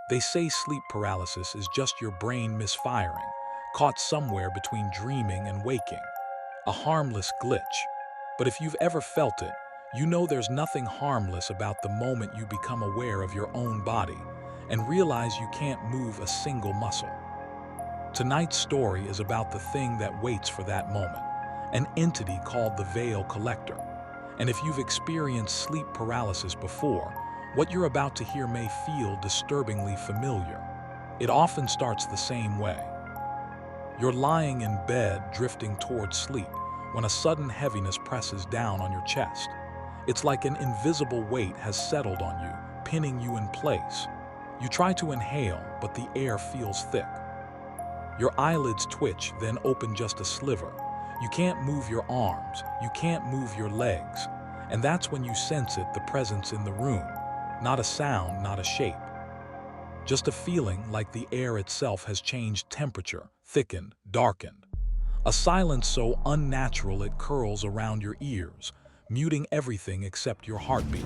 They say sleep paralysis is just your brain misfiring, caught somewhere between dreaming and waking. A harmless glitch. But if you've ever felt it, you know there's nothing harmless about the moment you become aware of your own body and realize you can't move a single muscle. Tonight's story is about the thing that waits for that moment, an entity called the Veil Collector. And if you've experienced sleep paralysis before, what you're about to hear may feel disturbingly familiar. It often starts the same way. You're lying in bed, drifting towards sleep, when a sudden heaviness presses down on your chest. It's like an invisible weight has settled on you, pinning you in place. You try to inhale, but the air feels thick. Your eyelids twitch, then open just a sliver. You can't move your arms, you can't move your legs, and that's when you sense it, the presence in the room. Not a sound, not a shape. Just a feeling like the air itself has changed temperature, thickened, darkened. A silence so unnatural it curls around your ears, muting everything except your heartbeat.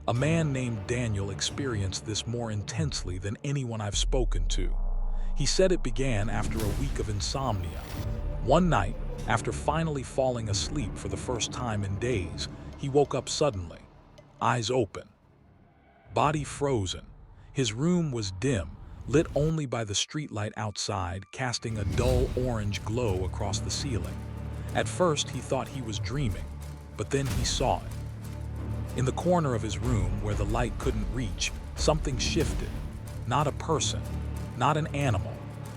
A man named Daniel experienced this more intensely than anyone I've spoken to. He said it began after a week of insomnia. One night, after finally falling asleep for the first time in days, he woke up suddenly, eyes open, body frozen. His room was dim, lit only by the streetlight outside, casting a dull orange glow across the ceiling. At first, he thought he was dreaming, but then he saw it. In the corner of his room, where the light couldn't reach, something shifted. Not a person, not an animal,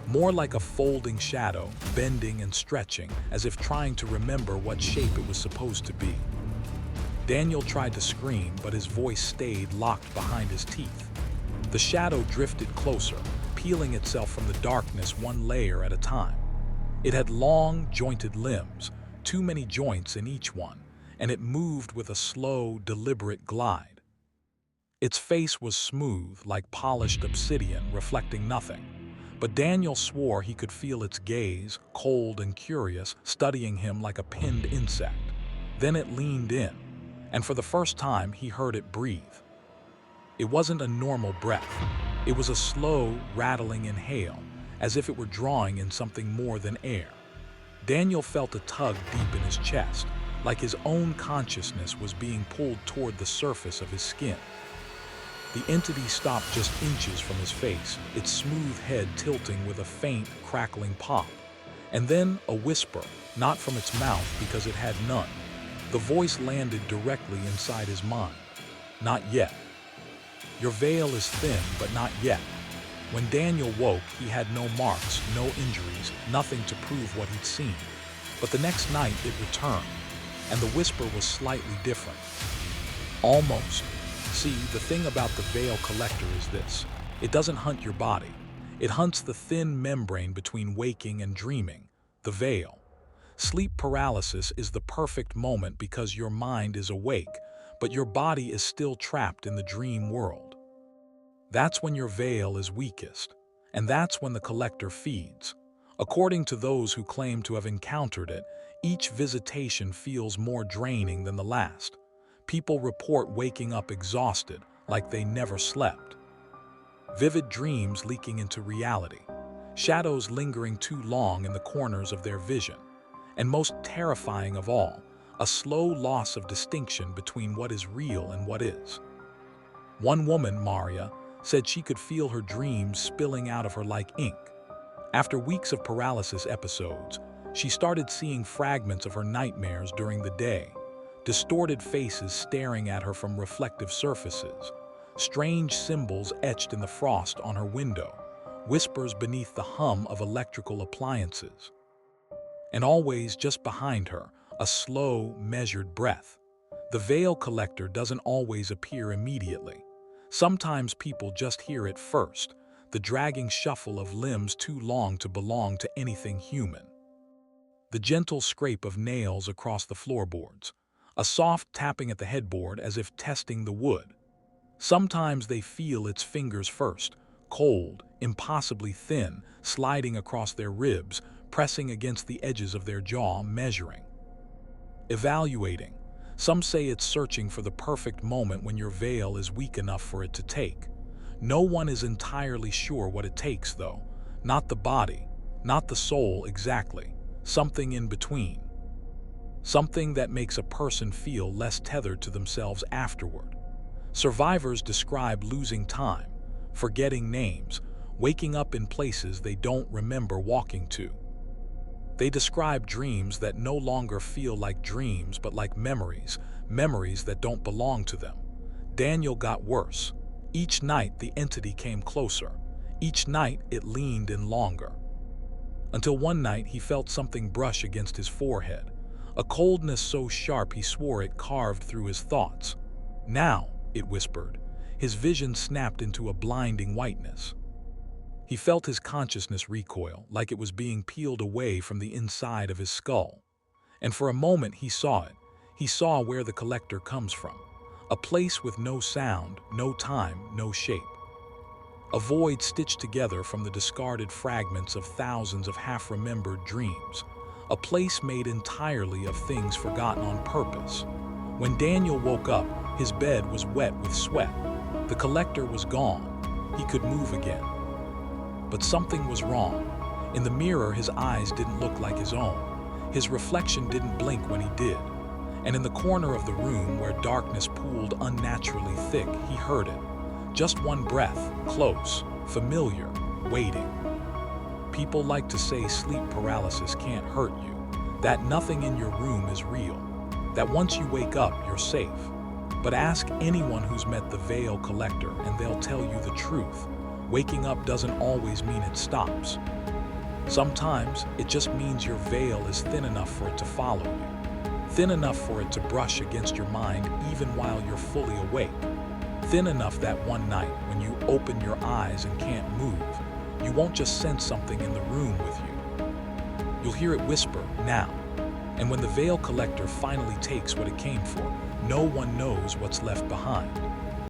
more like a folding shadow, bending and stretching, as if trying to remember what shape it was supposed to be. Daniel tried to scream, but his voice stayed locked behind his teeth. The shadow drifted closer, peeling itself from the darkness one layer at a time. It had long, jointed limbs, too many joints in each one, and it moved with a slow, deliberate glide. Its face was smooth, like polished obsidian, reflecting nothing. But Daniel swore he could feel its gaze, cold and curious, studying him like a pinned insect. Then it leaned in, and for the first time he heard it breathe. It wasn't a normal breath. It was a slow, rattling inhale, as if it were drawing in something more than air. Daniel felt a tug deep in his chest, like his own consciousness was being pulled toward the surface of his skin. The entity stopped just inches from his face, its smooth head tilting with a faint, crackling pop. And then a whisper, not from its mouth because it had none. The voice landed directly inside his mind. Not yet. Your veil is thin, but not yet. When Daniel woke, he had no marks, no injuries, nothing to prove what he'd seen. But the next night it returned, and the whisper was slightly different. Almost. See, the thing about the Veil Collector is this. It doesn't hunt your body. It hunts the thin membrane between waking and dreaming, the veil. Sleep paralysis is the perfect moment because your mind is awake, but your body is still trapped in the dream world. That's when your veil is weakest, and that's when the collector feeds. According to those who claim to have encountered it, each visitation feels more draining than the last. People report waking up exhausted, like they never slept. Vivid dreams leaking into reality, shadows lingering too long in the corners of their vision, and most terrifying of all, a slow loss of distinction between what is real and what is. One woman, Maria, said she could feel her dreams spilling out of her like ink. After weeks of paralysis episodes, she started seeing fragments of her nightmares during the day, distorted faces staring at her from reflective surfaces, strange symbols etched in the frost on her window, whispers beneath the hum of electrical appliances. And always just behind her, a slow, measured breath. The Veil Collector doesn't always appear immediately. Sometimes people just hear it first, the dragging shuffle of limbs too long to belong to anything human. The gentle scrape of nails across the floorboards, a soft tapping at the headboard as if testing the wood. Sometimes they feel its fingers first, cold, impossibly thin, sliding across their ribs, pressing against the edges of their jaw, measuring. Evaluating. Some say it's searching for the perfect moment when your veil is weak enough for it to take. No one is entirely sure what it takes, though. Not the body, not the soul exactly, something in between. Something that makes a person feel less tethered to themselves afterward. Survivors describe losing time, forgetting names, waking up in places they don't remember walking to. They describe dreams that no longer feel like dreams but like memories, memories that don't belong to them. Daniel got worse. Each night the entity came closer. Each night it leaned in longer. Until one night he felt something brush against his forehead, a coldness so sharp he swore it carved through his thoughts. "Now," it whispered. His vision snapped into a blinding whiteness. He felt his consciousness recoil, like it was being peeled away from the inside of his skull. And for a moment he saw it. He saw where the collector comes from. A place with no sound, no time, no shape. A void stitched together from the discarded fragments of thousands of half-remembered dreams. A place made entirely of things forgotten on purpose. When Daniel woke up, his bed was wet with sweat. The collector was gone. He could move again. But something was wrong. In the mirror, his eyes didn't look like his own. His reflection didn't blink when he did. And in the corner of the room where darkness pooled unnaturally thick, he heard it. Just one breath, close, familiar, waiting. People like to say sleep paralysis can't hurt you, that nothing in your room is real, that once you wake up, you're safe. But ask anyone who's met the Veil Collector and they'll tell you the truth. Waking up doesn't always mean it stops. Sometimes it just means your veil is thin enough for it to follow you, thin enough for it to brush against your mind even while you're fully awake, thin enough that one night when you open your eyes and can't move, you won't just sense something in the room with you. You'll hear it whisper, "Now." And when the Veil Collector finally takes what it came for, no one knows what's left behind.